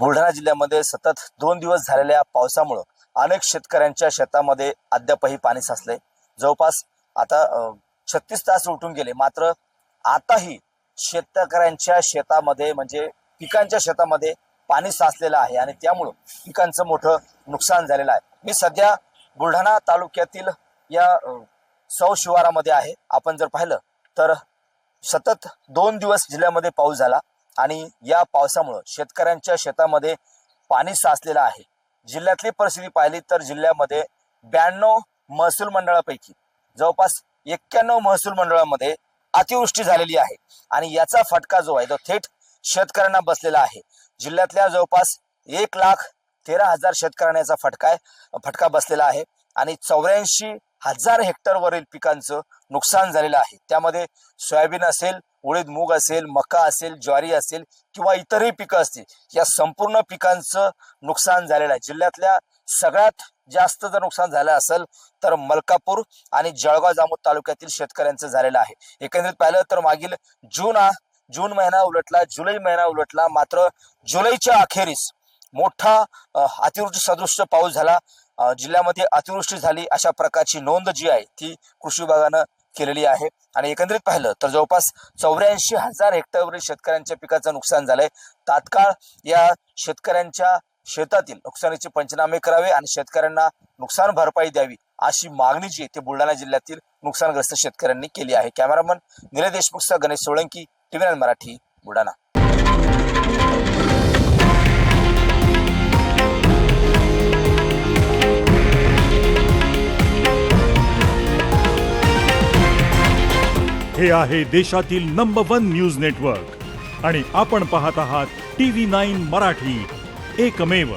बुलढाणा जिल्ह्यामध्ये सतत 2 दिवस झालेल्या पावसामुळे अनेक शेतकऱ्यांच्या शेतामध्ये अद्यापही पाणी साचले। जवळपास आता 36 तास उलटून गेले, मात्र आताही शेतकऱ्यांच्या शेतामध्ये म्हणजे पिकांच्या शेतामध्ये पाणी साचलेलं आहे आणि त्यामुळे पिकांचं मोठं नुकसान झालेलं आहे। मी सध्या बुलढाणा तालुक्यातील या सौ शिवारामध्ये आहे। आपण जर पाहिलं तर सतत 2 दिवस जिल्ह्यामध्ये पाऊस झाला आणि या पावसामुळे शेतकऱ्यांच्या शेतामध्ये पाणी साचलेलं आहे। जिल्ह्यातली परिस्थिती पाहिली तर जिल्ह्यामध्ये 92 महसूल मंडळापैकी जवळपास 91 महसूल मंडळामध्ये अतिवृष्टी झालेली आहे आणि याचा फटका जो आहे तो थेट शेतकऱ्यांना बसलेला आहे। जिल्ह्यातल्या जवळपास 1,13,000 शेतकऱ्यांना याचा फटका बसलेला आहे आणि 84,000 हेक्टरवरील पिकांचं नुकसान झालेलं आहे। त्यामध्ये सोयाबीन असेल, उडीद मूग असेल, मका असेल, ज्वारी असेल किंवा इतरही पिकं असतील, या संपूर्ण पिकांचं नुकसान झालेलं आहे। जिल्ह्यातल्या सगळ्यात जास्त जर नुकसान झालं असेल तर मलकापूर आणि जळगाव जामोद तालुक्यातील शेतकऱ्यांचं झालेलं आहे। एकंदरीत पाहिलं तर मागील जून महिना उलटला, जुलै महिना उलटला, मात्र जुलैच्या अखेरीस मोठा अतिवृष्टी सदृश पाऊस झाला। जिल्ह्यामध्ये अतिवृष्टी झाली अशा प्रकारची नोंद जी आहे ती कृषी विभागानं केलेली आहे आणि एकंदरीत पाहिलं तर जवळपास 84,000 हेक्टरवरील शेतकऱ्यांच्या पिकाचं नुकसान झालंय। तात्काळ या शेतकऱ्यांच्या शेतातील नुकसानीचे पंचनामे करावे आणि शेतकऱ्यांना नुकसान भरपाई द्यावी अशी मागणी जी ते बुलढाणा जिल्ह्यातील नुकसानग्रस्त शेतकऱ्यांनी केली आहे। कॅमेरामन निलेश देशमुखसह गणेश सोळंकी, TV9 मराठी, बुलढाणा। हे आहे देशातील नंबर 1 न्यूज नेटवर्क आणि आपण पाहत आहात TV9 मराठी, एकमेव।